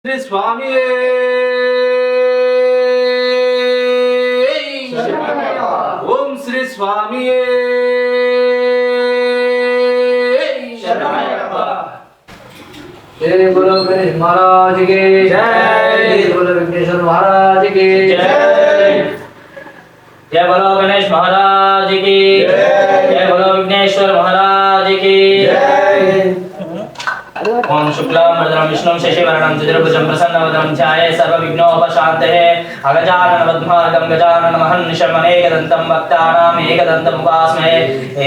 శ్రీ స్వామి ఓం శ్రీ స్వామి जय बोलो गणेश महाराज की जय, बोलो विघ्नेश्वर महाराज की जय, जय बोलो गणेश महाराज की जय, बोलो विघ्नेश्वर महाराज की जय। ओम शुक्लां वरदं विष्णुं शशिवर्णं चतुर्भुजं प्रसन्नवदनं ध्याये सर्वविघ्नोपशान्तये अगजानन पद्मार्गं गजानन महर्निशम् एकदन्तं भक्तानाम् एकदन्तमुपास्महे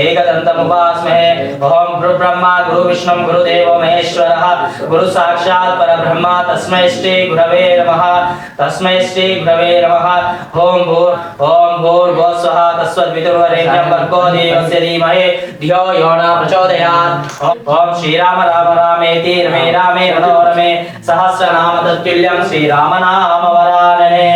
एकदन्तमुपास्महे। ओम गुरुब्रह्मा गुरुविष्णुं गुरुदेवो महेश्वरः गुरु साक्षात् परब्रह्म तस्मै श्री गुरवे नमः तस्मै श्री गुरवे नमः। ओम भूर्भुवः स्वः तस्सद्वितुर्वरेण्यं भर्गो देवस्य धीमहि धियो यो न प्रचोदयात्। ओम श्रीराम राम रामेति रमे रामे मनोरमे सहस्रनाम तत्तुल्यं श्रीराम नाम वरानने।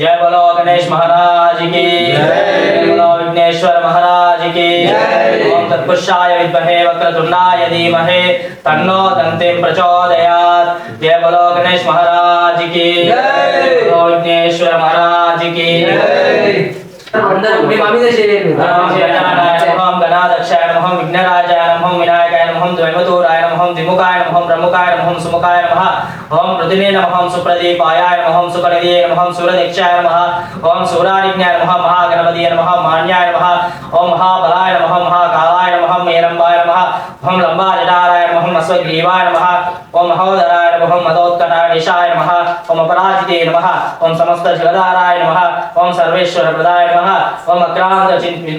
जय बोलो गणेश महाराज की जय, बोलो विघ्नेश्वर महाराज की जय। ओम तत्पुरुषाय विद्महे वक्रतुंडाय धीमहि तन्नो दन्तिं प्रचोदयात्। जय बोलो गणेश महाराज की जय, बोलो विघ्नेश्वर महाराज की जय। अंदर मी मामी जैसे नमः गणाध्यक्षाय नमः विघ्नराजाय नमः विनायकाय नमः द्वैमतुराय नमः द्विमुखाय नमः ब्रह्ममुखाय नमः सुमुखाय नमः। ओम पृथिवे नमः सुप्रदीपायाय नमः सुकलदे नमः सूर्यदीक्षाय नमः। ओम सूर्यादिज्ञाय नमः महागणपतिये नमः मान्याय नमः। ओम महाबलाय नमः महाकालाय नमः मेरंबाय नमः। ओम लंबाजटाराय नमः अश्वग्रीवाय नमः। ओम महोदराय नमः मदोत्कटाधीशाय नमः। ओम अपराजिते नमः। ओम समस्त जगदाराय नमः। ओम सर्वेश्वरप्रदाय नमः। ओम अक्रांत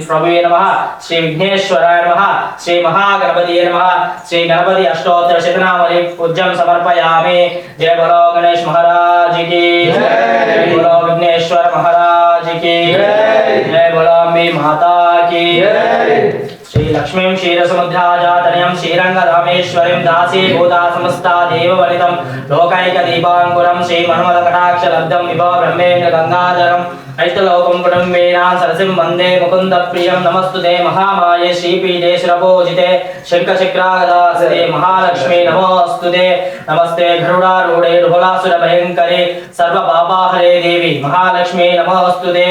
प्रभुवे नमः। श्री विघ्नेश्वराय नमः। श्री महागणपतिये नमः। श्री गणपति अष्टोत्तर शतनामनि पूज्यं समर्पयामि। जय बोलो गणेश महाराज की जय, बोलो विघ्नेश्वर महाराज की जय, जय बोलो अम्बे माता की जय। श्री लक्ष्मीं क्षीरसमुद्राजातनयं श्रीरंगधामेश्वरीं दासीभूता समस्ता देववनितं लोकैकदीपाङ्कुरं श्रीमन्मथकटाक्षलब्धं विभव ब्रह्मेन्द्र गंगाधरं ऐतलोकं कुटुम्बेन सरसिं वन्दे मुकुन्दप्रियं। नमस्तुते महामाये श्रीपीठे सुरपूजिते शङ्खचक्रागदासते महालक्ष्मी नमोस्तुते। नमस्ते गरुडारूढे ढोलासुरभयङ्करे सर्वपापाहरे देवी महालक्ष्मी नमोस्तुते।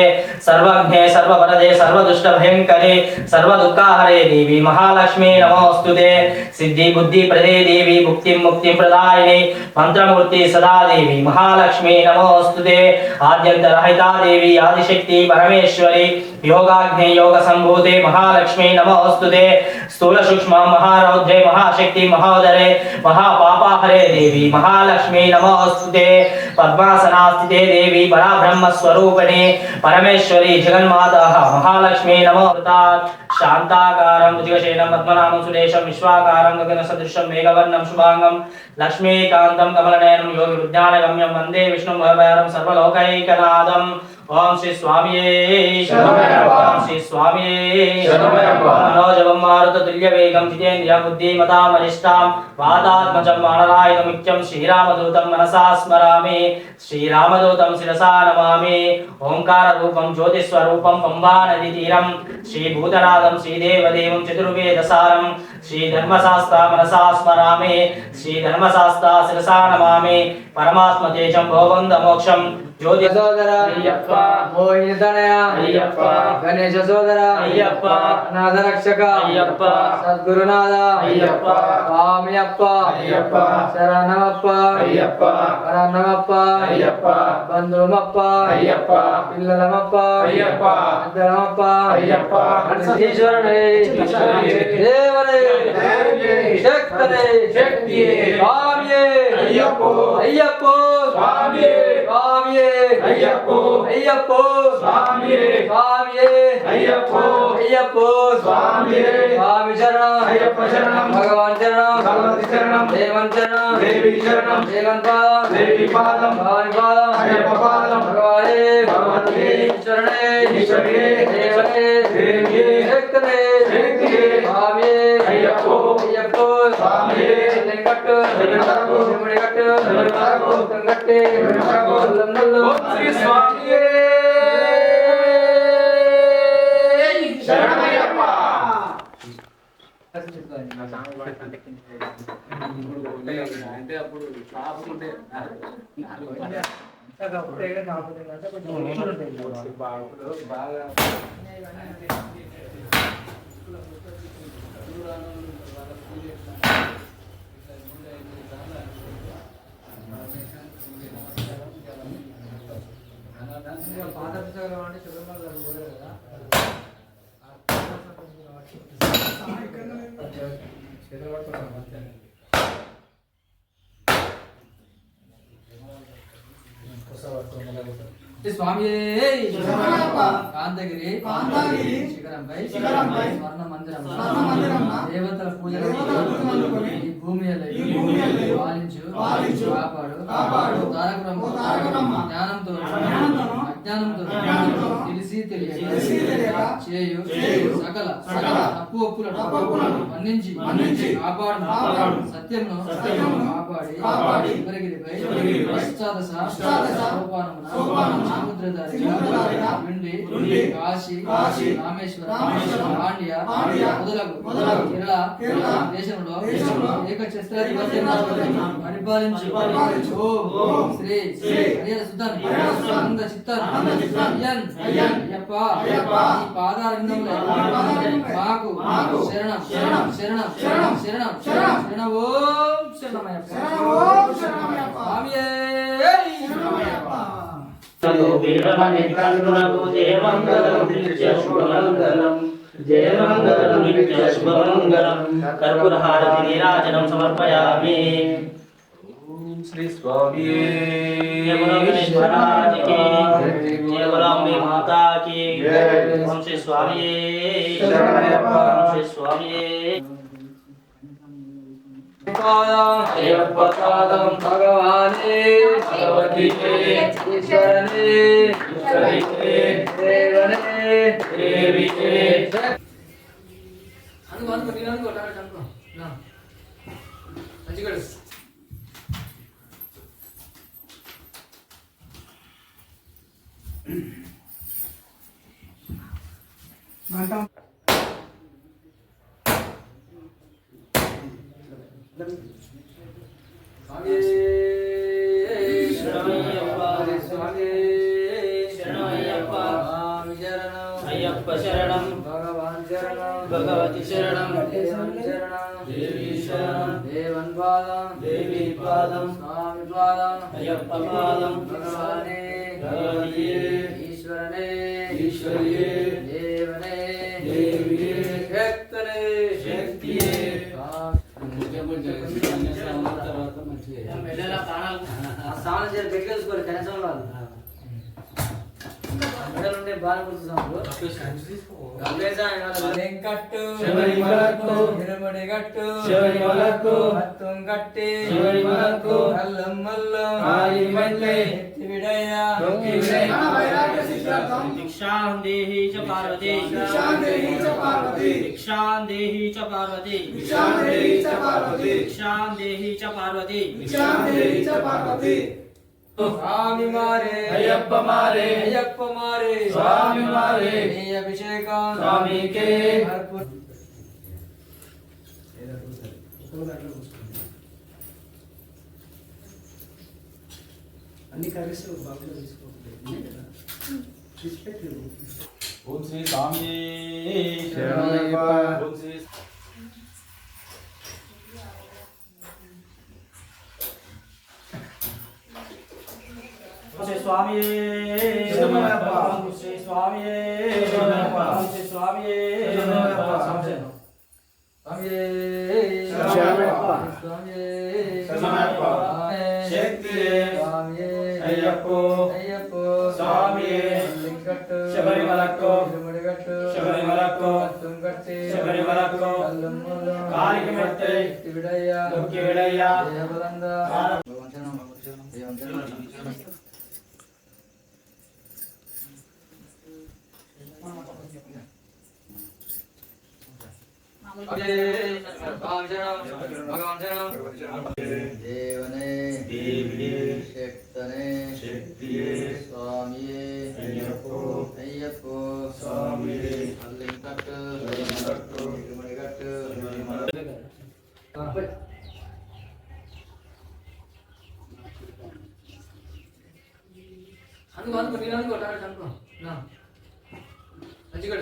सर्वज्ञे सर्ववरदे सर्वदुष्टभयङ्करे सर्वदुःखाहरे देवी महालक्ष्मी नमोस्तुते। सिद्धि बुद्धि प्रदे देवी मुक्तिं मुक्तिं प्रदायिनी मंत्रमूर्ति सदा देवी महालक्ष्मी नमोस्तुते। आद्यन्तरहिता देवी आदिशक्ति परमेश्वरी योगाग्ने योग संभूते महालक्ष्मी नमोस्तुते। स्थूल सूक्ष्म महारौद्रे महाशक्ति महोदरे महापापाहरे देवी महालक्ष्मी नमोस्तुते। पद्मासनास्थिते देवी पराब्रह्म स्वरूपिणी परमेश्वरी जगन्माता महालक्ष्मी नमोस्तुते। शांताकारं भुजगशयनं पद्मनाभं सुरेशं विश्वाकारं गगनसदृशं मेघवर्णं शुभांगं लक्ष्मीकान्तं कमलनयनं योगिविज्ञानगम्यं वन्दे विष्णुं भवभयहरं सर्वलोकैकनाथम्। ओम श्री स्वामिये शरणमयप्पा। ओम श्री स्वामिये शरणमयप्पा। मनोजवं मारुततुल्यवेगं जितेन्द्रियं बुद्धिमतां वरिष्ठां वातात्मजं वानरायणमुख्यं श्रीरामदूतं मनसा स्मरामि। श्रीरामदूतं शिरसा नमामि। ओंकाररूपं ज्योतिस्वरूपं पंबा नदीतीरं श्रीभूतनाथं श्रीदेवदेवं चतुर्वेदसारं श्रीधर्मशास्ता मनसा स्मरामि। श्रीधर्मशास्ता शिरसा नमामि। परमात्मतेजं भवबन्धमोक्षं ज्योति సోదర అయ్యప్ప, మోహిని తనయ అయ్యప్ప, గణేశ సోదర అయ్యప్ప, నాథ రక్షక అయ్యప్ప, సద్గురునాథ అయ్యప్ప, స్వామియప్ప అయ్యప్ప, శరణమప్ప అయ్యప్ప, వరన్నమప్ప అయ్యప్ప, బంధుమప్ప అయ్యప్ప, పిల్లలమప్ప అయ్యప్ప, అద్దరమప్ప అయ్యప్ప, ఈశ్వరుడే దేవనే శక్తనే శక్తియే స్వామియే అయ్యప్పో అయ్యప్పో స్వామియే స్వామియే అయ్యప్పో అయ్యప్పో స్వామియే స్వామియే అయ్యప్పో అయ్యప్పో స్వామియే స్వామి శరణం అయ్యప్ప శరణం భగవాన్ శరణం భగవతి శరణం దేవన్ శరణం దేవి శరణం దేవన్ పాదం దేవి పాదం భగవాన్ పాదం అయ్యప్ప పాదం భగవానే భగవతే ఈశ్వరనే ఈశ్వరే దేవనే దేవియే శక్తనే శక్తియే స్వామియే అయ్యప్పో అయ్యప్పో స్వామియే వెంకట్టు వెంకటకు వెంకటకు వెంకటకు వెంకట్టే వెంకటకు నల్లు ఓం శ్రీ స్వామియే శరణమయ్యప్ప। అంటే అప్పుడు షాప్స్ ఉంటే బాగా పాత పుస్తకాలు అంటే చదువు కదా స్వామి కాంతగిరి శిఖరంపై స్వర్ణ మందిరం దేవతల పూజలు ఈ భూమి పాలించు కాపాడు తారక జ్ఞానంతో అజ్ఞానంతో తెలిసి తెలియక చేయు సకల తప్పు ఒప్పులను మన్నించి కాపాడు సత్యమును కాపాడి శివగిరిపై సోపానమున సముద్రధారిగా నుండి కాశీ రామేశ్వరం పాండ్య మొదలగు కేరళ దేశంలో ఏకఛత్రాధిపత్యం పరిపాలించు ఓం శ్రీ హరిహర సుధన్ ఆనంద చిత్తన్ అయ్యప్ప ఈ పాదారవిందంలో మాకు శరణం ఓం శరణమయ్యప్ప స్వామియే జయమంగళం నిత్య శుభమంగళం కర్పూరహారతి నీరాజనం సమర్పయామి. ఓం శ్రీ స్వామి महाराज की जय बोलांबे माता की ओम श्री स्वामी ओम श्री स्वामी पादम भगवाने भगवती ईश्वरने देवने देवी अय्यप्प शरणं भगवान शरणं भगवती शरणं देवन शरणं देवी शरणं देवन पादं देवी पादं स्वामी पादं अय्यप्प पादं भगवाने भगवती ईश्वरने ईश्वरिये देवने देविये शक्तने शक्तिये స్నానం చేసి పెట్టేసుకోవాలి కనీసం వాళ్ళు మెడలుండే బాగా గుర్తున్నాము వెంకట్టు శబరిమలకు తిరుమడిగట్టు శబరిమలకు మత్తం కట్టి శబరిమలకు అల్లం మల్లం ఆయి మల్లె ఎత్తి విడయ తొక్కి విడయ दीक्षां देहि च पार्वती दीक्षां देहि च पार्वती दीक्षां देहि च पार्वती दीक्षां देहि च पार्वती दीक्षां देहि च पार्वती दीक्षां देहि च पार्वती స్వామి మారే అయ్యప్ప మారే అయ్యప్ప మారే స్వామి మారే నీ అభిషేకం స్వామికే అన్ని కర్రీస్ బాబులో తీసుకోవాలి. ఓం శ్రీ స్వామి శరణమయ్యప్ప. ఓం శ్రీ श्री स्वामी शरणमయ్యప్ప. श्री स्वामी शरणमయ్యప్ప. श्री स्वामी शरणमయ్యప్ప. స్వామి శరణమయ్యప్ప. స్వామి శరణమయ్యప్ప. శక్తియే స్వామి అయ్యప్పో అయ్యప్ప స్వామియే వెంకట్టు శబరిమలకు తిరుమడిగట్టు శబరిమలకు మత్తం కట్టి శబరిమలకు అల్లం మల్లం కాలికి మెత్తై ఎత్తి విడయ తొక్కి విడయ దేవబలంద దేవనే దేవియే శక్తనే శక్తియే స్వామియే అయ్యప్పో అయ్యప్ప స్వామియే అల్లింకట్టు శబరిమలకు తిరుమడిగట్టు అందుకో నేను అనుకో టార్గెట్ అనుకో నా మంచిగా